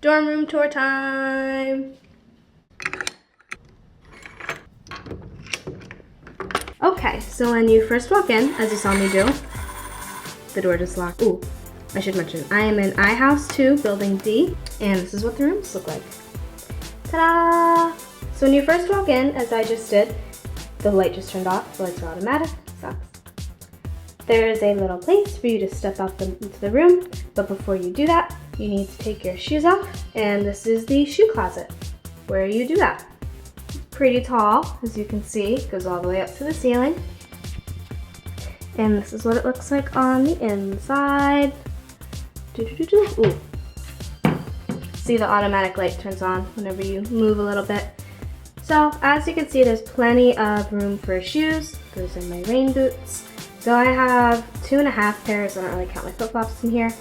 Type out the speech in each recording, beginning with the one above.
Dorm room tour time. Okay, so when you first walk in, as you saw me do, the door just locked. Ooh, I should mention, I am in iHouse 2, Building D, and this is what the rooms look like. Ta-da! So when you first walk in, as I just did, the light just turned off. The lights are automatic. Sucks. There is a little place for you to step up into the room, but before you do that, you need to take your shoes off, and this is the shoe closet where you do that. Pretty tall, as you can see, it goes all the way up to the ceiling. And this is what it looks like on the inside. Ooh. See, the automatic light turns on whenever you move a little bit. So as you can see, there's plenty of room for shoes. Those are my rain boots. So I have 2.5 pairs. I don't really count my flip-flops in here.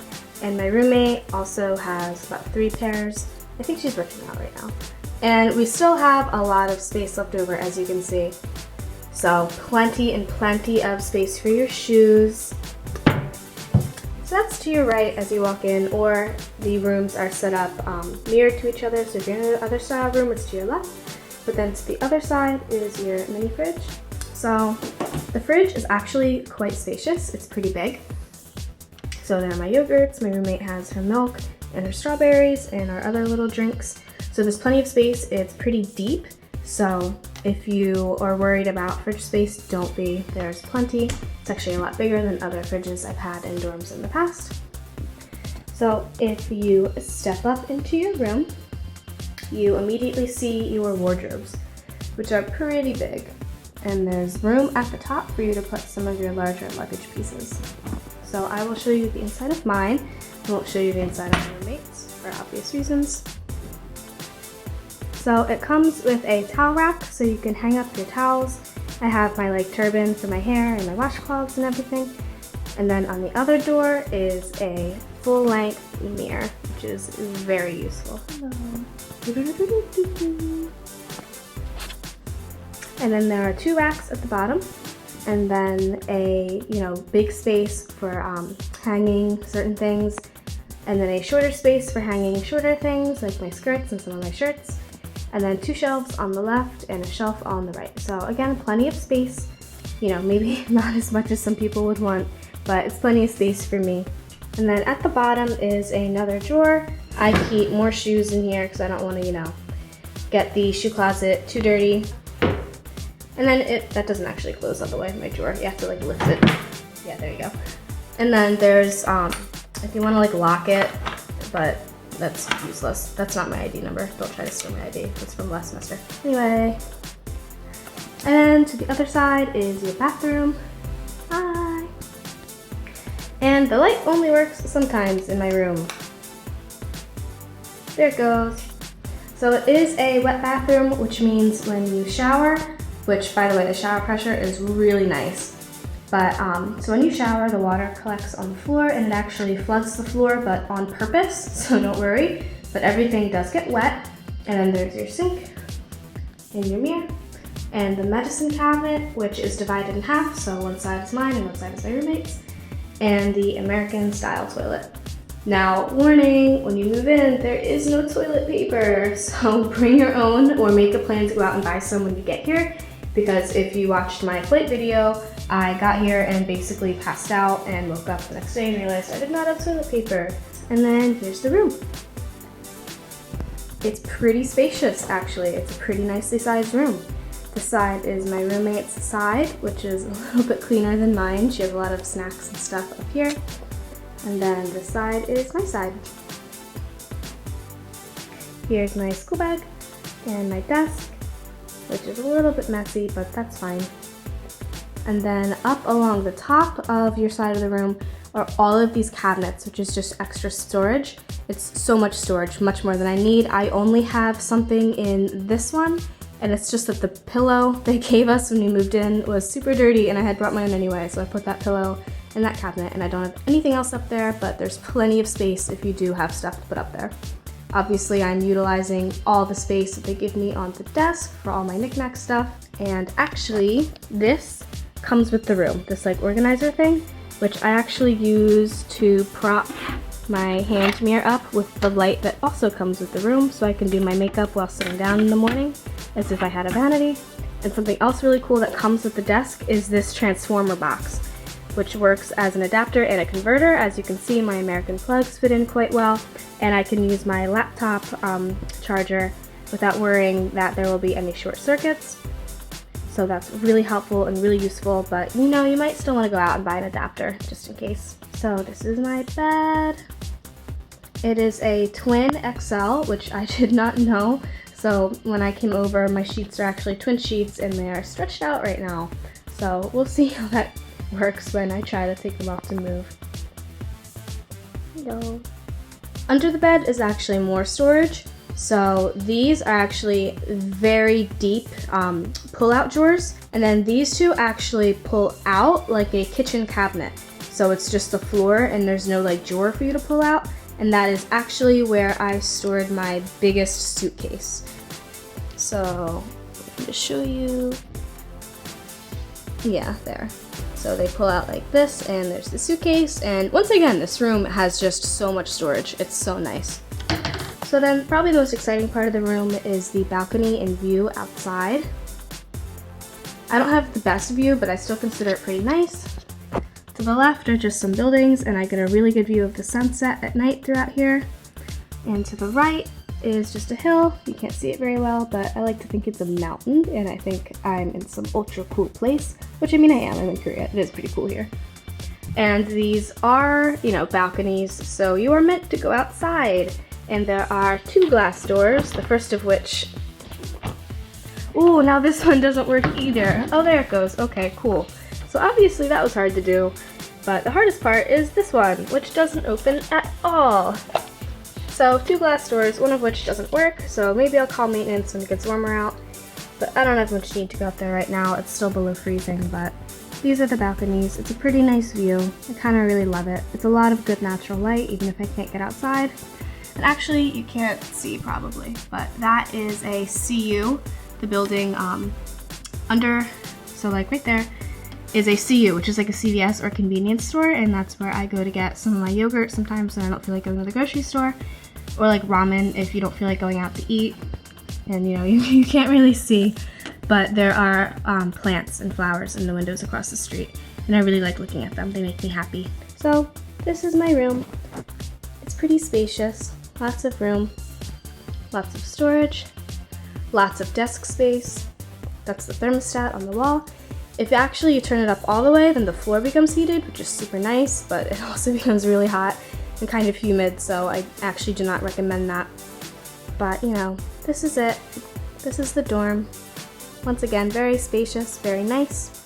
And my roommate also has about 3 pairs. I think she's working out right now. And we still have a lot of space left over, as you can see. So plenty and plenty of space for your shoes. So that's to your right as you walk in, or the rooms are set up mirrored to each other. So if you're in the other style room, it's to your left. But then to the other side is your mini fridge. So the fridge is actually quite spacious. It's pretty big. So there are my yogurts. My roommate has her milk and her strawberries and our other little drinks. So there's plenty of space. It's pretty deep. So if you are worried about fridge space, don't be. There's plenty. It's actually a lot bigger than other fridges I've had in dorms in the past. So if you step up into your room, you immediately see your wardrobes, which are pretty big. And there's room at the top for you to put some of your larger luggage pieces. So I will show you the inside of mine. I won't show you the inside of my roommates for obvious reasons. So it comes with a towel rack so you can hang up your towels. I have my turban for my hair and my washcloths and everything. And then on the other door is a full-length mirror, which is very useful. And then there are 2 racks at the bottom, and then a big space for hanging certain things, and then a shorter space for hanging shorter things like my skirts and some of my shirts, and then 2 shelves on the left and a shelf on the right. So again, plenty of space. Maybe not as much as some people would want, but it's plenty of space for me. And then at the bottom is another drawer. I keep more shoes in here because I don't want to, get the shoe closet too dirty. And then that doesn't actually close all the way, my drawer. You have to lift it. Yeah, there you go. And then there's, if you want to lock it, but that's useless. That's not my ID number. Don't try to steal my ID. It's from last semester. Anyway. And to the other side is your bathroom. Hi. And the light only works sometimes in my room. There it goes. So it is a wet bathroom, which means when you shower, which by the way, the shower pressure is really nice. But so when you shower, the water collects on the floor and it actually floods the floor, but on purpose, so don't worry. But everything does get wet. And then there's your sink and your mirror and the medicine cabinet, which is divided in half. So one side is mine and one side is my roommate's, and the American style toilet. Now, warning, when you move in, there is no toilet paper. So bring your own or make a plan to go out and buy some when you get here. Because if you watched my flight video, I got here and basically passed out and woke up the next day and realized I did not have toilet paper. And then here's the room. It's pretty spacious, actually. It's a pretty nicely sized room. This side is my roommate's side, which is a little bit cleaner than mine. She has a lot of snacks and stuff up here. And then this side is my side. Here's my school bag and my desk, which is a little bit messy, but that's fine. And then up along the top of your side of the room are all of these cabinets, which is just extra storage. It's so much storage, much more than I need. I only have something in this one, and it's just that the pillow they gave us when we moved in was super dirty, and I had brought my own anyway, so I put that pillow in that cabinet, and I don't have anything else up there, but there's plenty of space if you do have stuff to put up there. Obviously, I'm utilizing all the space that they give me on the desk for all my knickknack stuff, and actually, this comes with the room, this organizer thing, which I actually use to prop my hand mirror up with the light that also comes with the room, so I can do my makeup while sitting down in the morning as if I had a vanity. And something else really cool that comes with the desk is this transformer box, which works as an adapter and a converter. As you can see, my American plugs fit in quite well, and I can use my laptop charger without worrying that there will be any short circuits. So that's really helpful and really useful, but you know, you might still want to go out and buy an adapter just in case. So this is my bed. It is a twin XL, which I did not know. So when I came over, my sheets are actually twin sheets and they are stretched out right now. So we'll see how that works when I try to take them off to move. Hello. Under the bed is actually more storage. So these are actually very deep pull-out drawers. And then these two actually pull out like a kitchen cabinet. So it's just the floor and there's no like drawer for you to pull out. And that is actually where I stored my biggest suitcase. So let me just show you. Yeah, there. So they pull out like this and there's the suitcase. And once again, this room has just so much storage. It's so nice. So then probably the most exciting part of the room is the balcony and view outside. I don't have the best view, but I still consider it pretty nice. To the left are just some buildings, and I get a really good view of the sunset at night throughout here. And to the right is just a hill. You can't see it very well, but I like to think it's a mountain, and I think I'm in some ultra cool place, which I mean I am. I'm in Korea. It is pretty cool here. And these are, you know, balconies, so you are meant to go outside. And there are two glass doors, the first of which... Ooh, now this one doesn't work either. Oh, there it goes. Okay, cool. So obviously that was hard to do, but the hardest part is this one, which doesn't open at all. So two glass doors, one of which doesn't work, so maybe I'll call maintenance when it gets warmer out. But I don't have much need to go out there right now. It's still below freezing, but these are the balconies. It's a pretty nice view. I kind of really love it. It's a lot of good natural light, even if I can't get outside. And actually, you can't see probably, but that is a CU, the building under, so like right there, is a CU, which is like a CVS or convenience store, and that's where I go to get some of my yogurt sometimes when I don't feel like going to the grocery store, or like ramen if you don't feel like going out to eat. And you know, you can't really see, but there are plants and flowers in the windows across the street, and I really like looking at them. They make me happy. So this is my room. It's pretty spacious, lots of room, lots of storage, lots of desk space. That's the thermostat on the wall. If actually you turn it up all the way, then the floor becomes heated, which is super nice, but it also becomes really hot and kind of humid, so I actually do not recommend that. But, you know, this is it. This is the dorm. Once again, very spacious, very nice.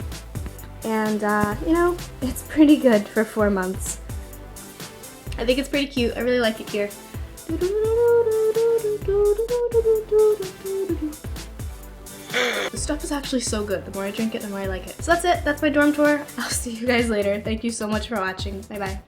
And, you know, it's pretty good for 4 months. I think it's pretty cute. I really like it here. The stuff is actually so good. The more I drink it, the more I like it. So that's it. That's my dorm tour. I'll see you guys later. Thank you so much for watching. Bye bye.